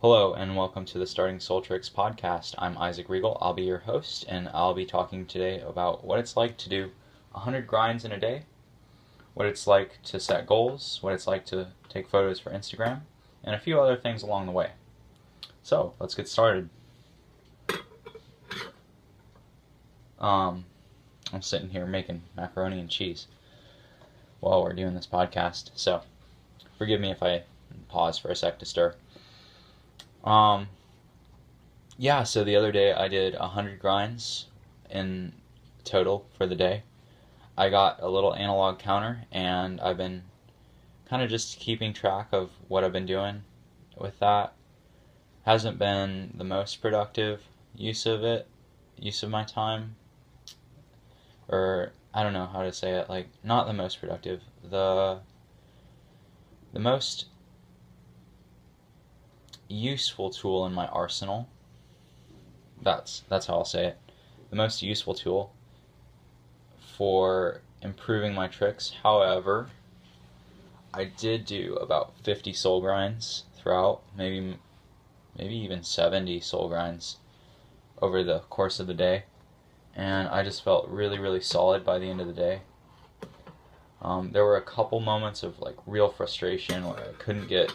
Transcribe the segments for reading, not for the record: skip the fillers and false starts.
Hello and welcome to the Starting Soultrix podcast. I'm Isaac Regal. I'll be your host, and I'll be talking today about what it's like to do 100 grinds in a day, what it's like to set goals, what it's like to take photos for Instagram, and a few other things along the way. So, let's get started. I'm sitting here making macaroni and cheese while we're doing this podcast, so forgive me if I pause for a sec to stir. So the other day I did 100 grinds in total for the day. I got a little analog counter, and I've been kind of just keeping track of what I've been doing with that. Hasn't been the most productive use of my time, or I don't know how to say it, like, not the most productive, the most useful tool in my arsenal. That's how I'll say it. The most useful tool for improving my tricks. However, I did do about 50 soul grinds throughout, maybe even 70 soul grinds over the course of the day, and I just felt really, really solid by the end of the day. There were a couple moments of like real frustration where I couldn't get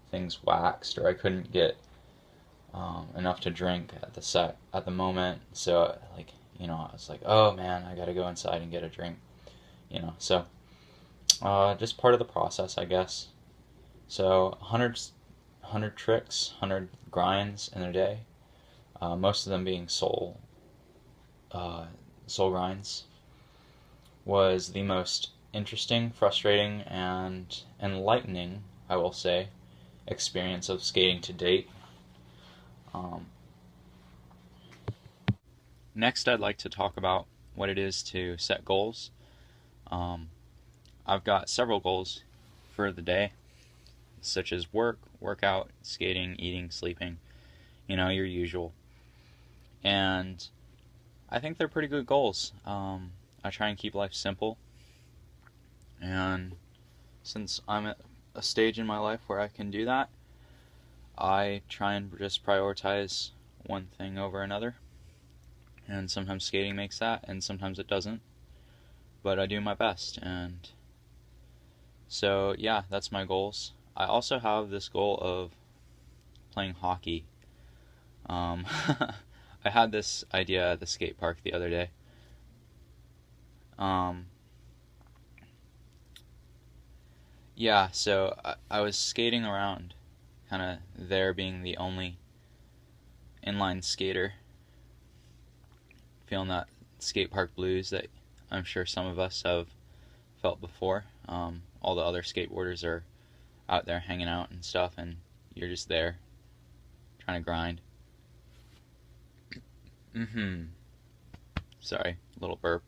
things waxed, or I couldn't get enough to drink at the moment. So I was like, oh man, I gotta go inside and get a drink. So just part of the process, I guess. So 100 tricks, 100 grinds in a day. Most of them being soul grinds, was the most interesting, frustrating, and enlightening, I will say, experience of skating to date. Next, I'd like to talk about what it is to set goals. I've got several goals for the day, such as work, workout, skating, eating, sleeping, your usual. And I think they're pretty good goals. I try and keep life simple, and since I'm at a stage in my life where I can do that, I try and just prioritize one thing over another. And sometimes skating makes that, and sometimes it doesn't. But I do my best, and so yeah, that's my goals. I also have this goal of playing hockey. I had this idea at the skate park the other day. So I was skating around, kind of there being the only inline skater, feeling that skate park blues that I'm sure some of us have felt before. All the other skateboarders are out there hanging out and stuff, and you're just there trying to grind. Sorry, little burp.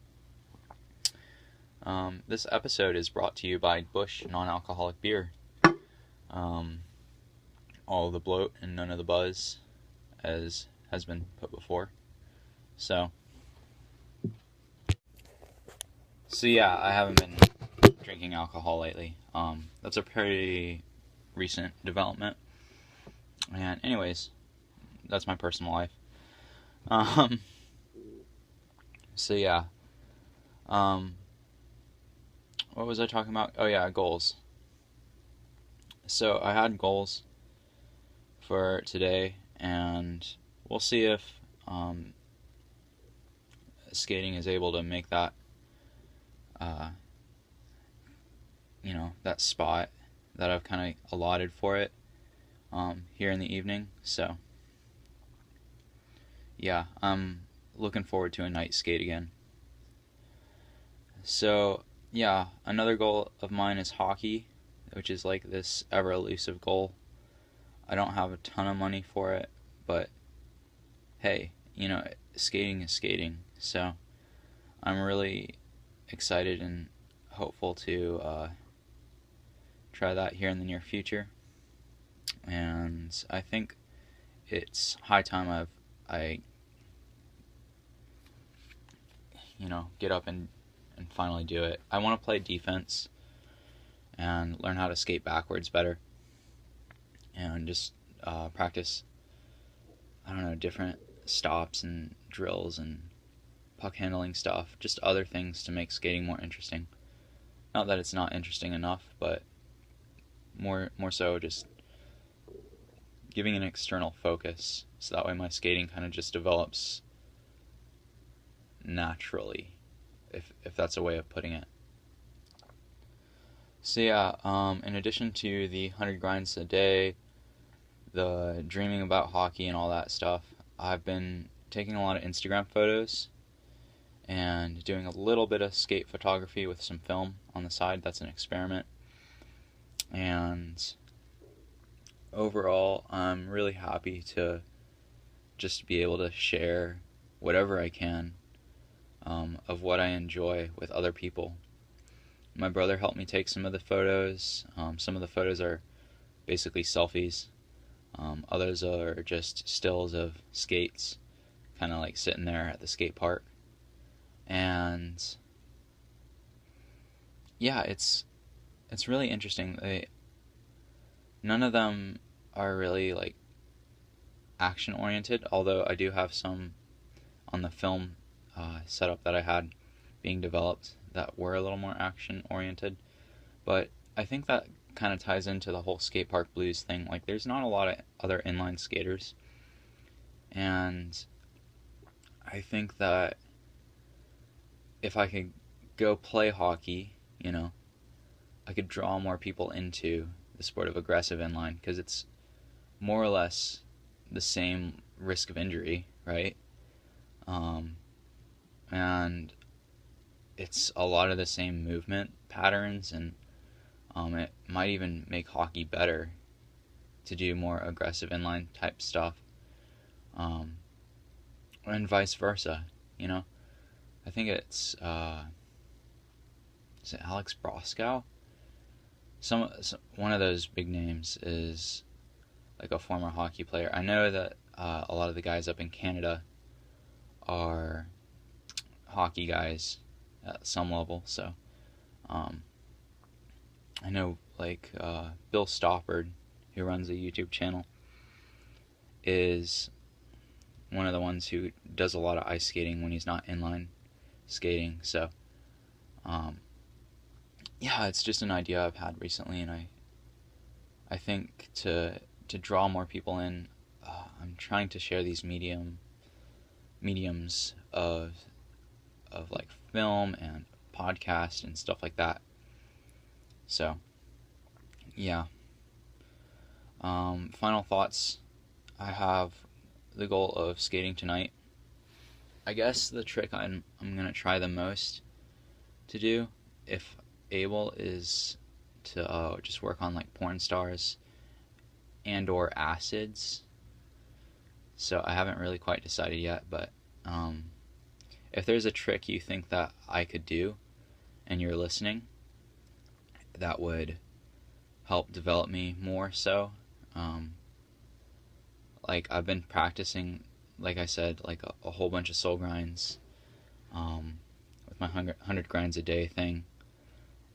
This episode is brought to you by Busch non-alcoholic beer. All the bloat and none of the buzz, as has been put before. So yeah, I haven't been drinking alcohol lately. That's a pretty recent development. And anyways, that's my personal life. What was I talking about? Oh yeah, goals. So I had goals for today, and we'll see if skating is able to make that that spot that I've kind of allotted for it here in the evening. So yeah, I'm looking forward to a night skate again. So yeah, another goal of mine is hockey, which is like this ever elusive goal. I don't have a ton of money for it, but hey, skating is skating. So I'm really excited and hopeful to try that here in the near future. And I think it's high time I get up and finally do it. I want to play defense and learn how to skate backwards better, and just practice, I don't know, different stops and drills and puck handling stuff, just other things to make skating more interesting. Not that it's not interesting enough, but more so just giving an external focus, so that way my skating kind of just develops naturally, if that's a way of putting it. So yeah, in addition to the 100 grinds a day, the dreaming about hockey and all that stuff, I've been taking a lot of Instagram photos and doing a little bit of skate photography with some film on the side. That's an experiment. And overall, I'm really happy to just be able to share whatever I can of what I enjoy with other people. My brother helped me take some of the photos. Some of the photos are basically selfies. Others are just stills of skates, kind of like sitting there at the skate park. And yeah, it's really interesting. None of them are really like action oriented, although I do have some on the film setup that I had being developed that were a little more action oriented. But I think that kind of ties into the whole skate park blues thing. Like, there's not a lot of other inline skaters, and I think that if I could go play hockey, I could draw more people into the sport of aggressive inline, because it's more or less the same risk of injury, right? And it's a lot of the same movement patterns, and it might even make hockey better to do more aggressive inline type stuff, and vice versa. I think it's is it Alex Broskow? One of those big names is like a former hockey player. I know that a lot of the guys up in Canada are hockey guys at some level, so I know like Bill Stoppard, who runs a YouTube channel, is one of the ones who does a lot of ice skating when he's not inline skating. So yeah, it's just an idea I've had recently, and I think to draw more people in, I'm trying to share these mediums of like film and podcast and stuff like that. So yeah, final thoughts. I have the goal of skating tonight. I guess the trick I'm gonna try the most to do, if able, is to just work on like porn stars and or acids. So I haven't really quite decided yet, but if there's a trick you think that I could do and you're listening, that would help develop me more so. Like, I've been practicing, like I said, like a whole bunch of soul grinds with my 100 grinds a day thing,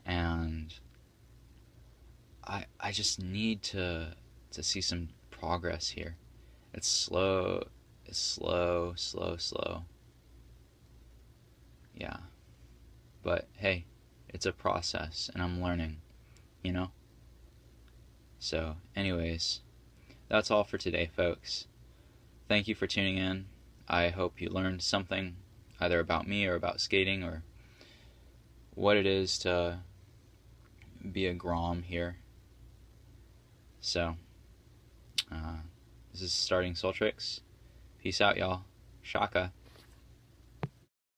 and I just need to see some progress here. It's slow. Yeah. But hey, it's a process, and I'm learning, So, anyways, that's all for today, folks. Thank you for tuning in. I hope you learned something, either about me or about skating, or what it is to be a grom here. So, this is starting Soultrix. Peace out, y'all. Shaka.